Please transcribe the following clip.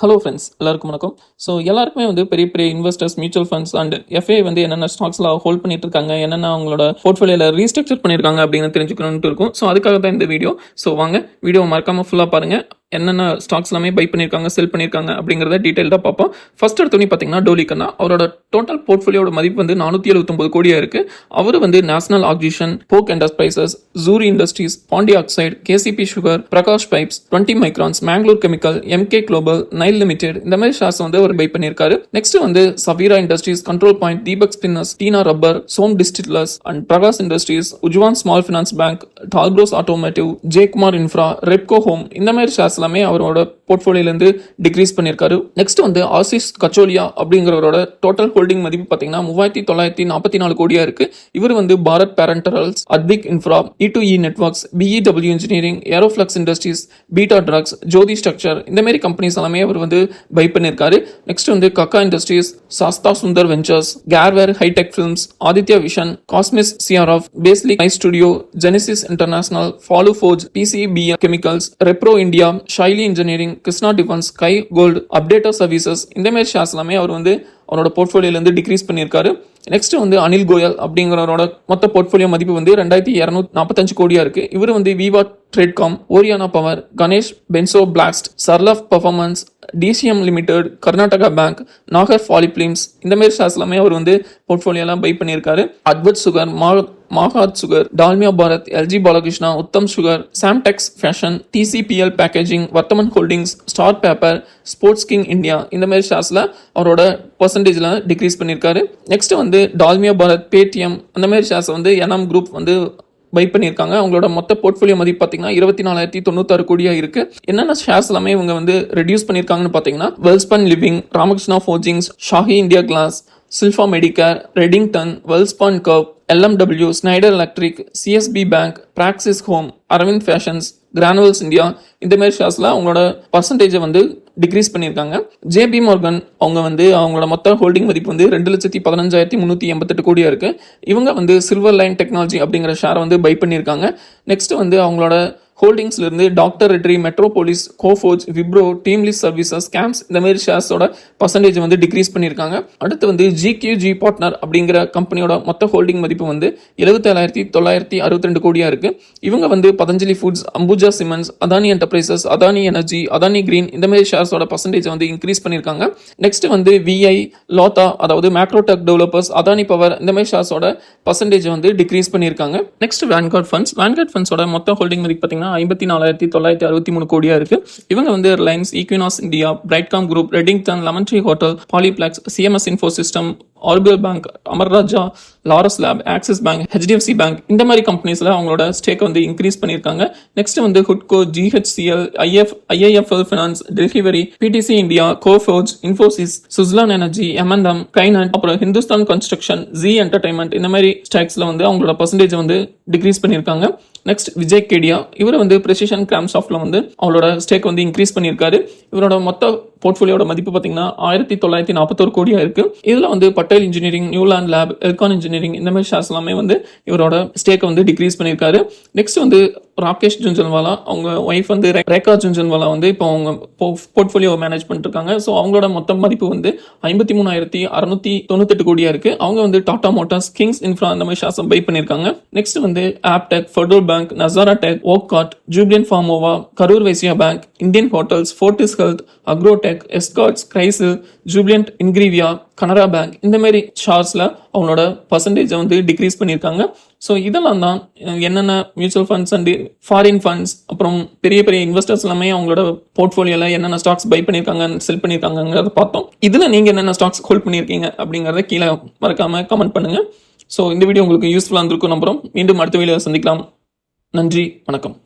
Hello friends, எல்லாருக்கும் வணக்கம். So எல்லாருக்குமே வந்து பெரிய பெரிய investors, mutual funds and FA வந்து என்னென்ன ஸ்டாக்ஸ்லாம் ஹோல்ட் பண்ணிட்டு இருக்காங்க, என்னென்ன அவங்களோட போர்ட்ஃபோலியோவில் ரீஸ்ட்ரக்சர் பண்ணியிருக்காங்க அப்படின்னு தெரிஞ்சுக்கணும்னு இருக்கும். ஸோ அதுக்காக தான் இந்த வீடியோ. ஸோ வாங்க வீடியோ மறக்காமல் ஃபுல்லாக பாருங்கள். என்னென்ன ஸ்டாக்ஸ் எல்லாமே பை பண்ணியிருக்காங்க, செல் பண்ணியிருக்காங்க அப்படிங்கிறத டீட்டெயில்டாக பார்ப்போம். ஃபர்ஸ்ட் எடுத்தோன்னே பார்த்தீங்கன்னா டோலி கண்ணா, அவரோட டோட்டல் போர்ட்ஃபோலியோட மதிப்பு வந்து 479 கோடியாக இருக்குது. அவர் வந்து நேஷனல் ஆக்சிஜன், போக் enterprises, jury industries, Pandi oxide, KCP sugar, Prakash pipes, 20 microns, Mangalore chemical, MK global, Nile limited இந்த மாதிரி ஷேர்ஸ் வந்து அவர் பை பண்ணியிருக்காரு. நெக்ஸ்ட் வந்து Saveera industries, control point, Deepak spinners, Tina rubber, Som டிஸ்டில்லர்ஸ் and Prakash industries, உஜ்வான் small finance bank, டால்க்ரோஸ் automotive, ஜேகுமார் infra, Repco home இந்த மாதிரி shares எல்லாமே அவரோட போர்ட்ஃபோலியோலேருந்து degrees பண்ணியிருக்காரு. நெக்ஸ்ட் வந்து ஆசிஸ் கச்சோலியா அப்படிங்கிறவரோட டோட்டல் ஹோல்டிங் மதிப்பு பார்த்தீங்கன்னா 3944 கோடியா இருக்கு. இவர் வந்து Bharat parenterals, Advik infra, E2E networks, BEW engineering, Aeroflex industries, beta drugs, Jyoti structure இந்த மாதிரி கம்பெனிஸ் எல்லாமே அவர் வந்து பை பண்ணியிருக்காரு. நெக்ஸ்ட் வந்து Kaka industries, Sastha Sundar ventures, Garware hitech films, Aditya vision, cosmic CRF, Basilic ஐ ஸ்டுடியோ, ஜெனிசிஸ் இன்டர்நேஷனல், ஃபாலு forge, PCBM chemicals, Repro India, Shaily engineering, Krishna defence, sky gold, updater services இந்த மாதிரி ஷேர்ஸ் எல்லாமே அவர் வந்து அவரோட போர்ட்ஃபோலியோலேருந்து டிக்ரீஸ் பண்ணியிருக்காரு. நெக்ஸ்ட் வந்து அனில் கோயல் அப்படிங்கிறவரோட மொத்த போர்ட்ஃபோலியோ மதிப்பு வந்து 2245 கோடியா இருக்கு. இவர் வந்து Viva Tradecom, Oriana power, Ganesh Benzo plast, சர்லஃப் performance, DCM limited, Karnataka bank, Nahar poly films இந்த மாதிரி ஷேர்ஸ் எல்லாமே அவர் வந்து போர்ட்ஃபோலியோலாம் பை பண்ணியிருக்காரு. Avadh sugar, Magadh sugar, Dalmia Bharat, LG Balakrishna, Uttam sugar, Samtex fashion, TCPL packaging, Vardhman holdings, star paper, sports king India இந்த மாதிரி ஷேர்ஸ்ல அவரோட பர்சன்டேஜ்ல டிக்ரீஸ் பண்ணியிருக்காரு. நெக்ஸ்ட் வந்து டால்மியா பாரத், பேடிஎம் அந்த மாதிரி ஷேர்ஸ் வந்து என்எம் குரூப் வந்து பை பண்ணியிருக்காங்க. அவங்களோட மொத்த போர்ட்ஃபோலியோ மதிப்பு பார்த்தீங்கன்னா 24,096 கோடியா இருக்கு. என்னென்ன ஷேர்ஸ் எல்லாமே இவங்க வந்து ரெடியூஸ் பண்ணியிருக்காங்கன்னு பார்த்தீங்கன்னா Welspun living, Ramakrishna forgings, Asahi India glass, Shilpa Medicare, Redington, Welspun corp, LMW, Schneider electric, CSB bank, Praxis home, Arvind fashions, Granules India இந்த மாதிரி ஷேர்ஸ்ல அவங்களோட பர்சன்டேஜை வந்து டிக்ரீஸ் பண்ணியிருக்காங்க. JP மார்கன் அவங்க வந்து அவங்களோட மொத்த ஹோல்டிங் மதிப்பு வந்து 2,15,388 கோடியா இருக்கு. இவங்க வந்து சில்வர் லைன் டெக்னாலஜி அப்படிங்கிற ஷேரை வந்து பை பண்ணியிருக்காங்க. நெக்ஸ்ட் வந்து அவங்களோட ஹோல்டிங்ஸ்ல இருந்து doctor Reddy, Metropolis, Coforge, Wipro, TeamLease services, CAMS இந்த மாதிரி ஷேர்ஸோட பர்சன்டேஜ் வந்து டிக்ரீஸ் பண்ணியிருக்காங்க. அடுத்து வந்து GQG பார்ட்னர் அப்படிங்கிற கம்பெனியோட மொத்த ஹோல்டிங் மதிப்பு வந்து 77,962 கோடியா இருக்கு. இவங்க வந்து Patanjali foods, Ambuja cements, Adani enterprises, Adani energy, Adani green இந்த மாதிரி ஷேர்ஸோட பர்சன்டேஜ் வந்து இன்க்ரீஸ் பண்ணியிருக்காங்க. நெக்ஸ்ட் வந்து VI, லோதா அதாவது மேக்ரோடெக் டெவலப்பர்ஸ், அதானி பவர் இந்த மாதிரி ஷேர்ஸோட பர்சன்டேஜ் வந்து டிக்ரீஸ் பண்ணியிருக்காங்க. நெக்ஸ்ட் வேன்கார்ட் ஃபண்ட்ஸோட மொத்த ஹோல்டிங் மதிப்பு பார்த்தீங்கன்னா 54,963 கோடியா இருக்கு. இவங்க வந்து Reliance, ஈக்வினாஸ் India, Brightcom group, Redington, lemon tree hotel, Polyplex, CMS info system, RBL bank, Amara Raja, Laurus lab, axis bank, HDFC bank இந்த மாதிரி கம்பெனிஸ்ல அவங்களோட ஸ்டேக் வந்து இன்க்ரீஸ் பண்ணியிருக்காங்க. நெக்ஸ்ட் வந்து ஹுட்கோ, GHCL, IIFL finance, Delhivery, PTC India, Coforge, Infosys, Suzlon energy, M&M, Kaynes, அப்புறம் Hindustan construction, G entertainment இந்த மாதிரி ஸ்டாக்ஸ்ல வந்து அவங்களோட பர்சன்டேஜ் வந்து டிக்ரீஸ் பண்ணியிருக்காங்க. நெக்ஸ்ட் விஜய் கேடியா, இவர் வந்து பிரெசிஷன் கிராம் சாஃப்ட்ல வந்து அவளோட ஸ்டேக் வந்து இன்க்ரீஸ் பண்ணியிருக்காரு. இவரோட மொத்த போர்ட்ஃபோலியோட மதிப்பு பார்த்தீங்கன்னா 1941 கோடியா இருக்கு. இதுல வந்து Patel engineering, Neuland lab, Elecon engineering இந்த மாதிரி ஷேர்ஸ் எல்லாமே வந்து இவரோட ஸ்டேக்கை வந்து டிக்ரீஸ் பண்ணியிருக்காரு. நெக்ஸ்ட் வந்து ராகேஷ் ஜுன்ஜன்வாலா, அவங்க ஒய்ஃப் வந்து ரேகா ஜுன்ஜன்வாலா வந்து இப்போ அவங்க போர்ட்ஃபோலியோ மேனேஜ் பண்ணிட்டு இருக்காங்க. ஸோ அவங்களோட மொத்த மதிப்பு வந்து 53,698 கோடியா இருக்கு. அவங்க வந்து டாடா மோட்டார்ஸ், கிங்ஸ் இன்ஃப்ரா இந்த மாதிரி ஷேர்ஸ் பை பண்ணியிருக்காங்க. நெக்ஸ்ட் வந்து Aptech, federal bank, Nazara tech, Wockhardt, Jubilant Pharmova, Karur Vysya bank, Indian hotels, Fortis health, Agrotech, Escorts, CRISIL, Jubilant Ingrevia, Canara bank இந்த மாதிரி ஷேர்ஸ்ல அவங்களோட பர்சன்டேஜை வந்து டிக்ரீஸ் பண்ணியிருக்காங்க. ஸோ இதெல்லாம் தான் என்னென்ன mutual funds and foreign funds அப்புறம் பெரிய பெரிய இன்வெஸ்டர்ஸ் எல்லாமே அவங்களோட போர்ட்ஃபோலியோல என்னென்ன ஸ்டாக்ஸ் பை பண்ணியிருக்காங்க, செல் பண்ணியிருக்காங்கிறத பார்த்தோம். இதில் நீங்கள் என்னென்ன ஸ்டாக்ஸ் ஹோல்ட் பண்ணியிருக்கீங்க அப்படிங்கிறத கீழே மறக்காம கமெண்ட் பண்ணுங்க. ஸோ இந்த வீடியோ உங்களுக்கு யூஸ்ஃபுல்லாக இருந்திருக்கும் நம்புறோம். மீண்டும் அடுத்த வீடியோவில் சந்திக்கலாம். நன்றி, வணக்கம்.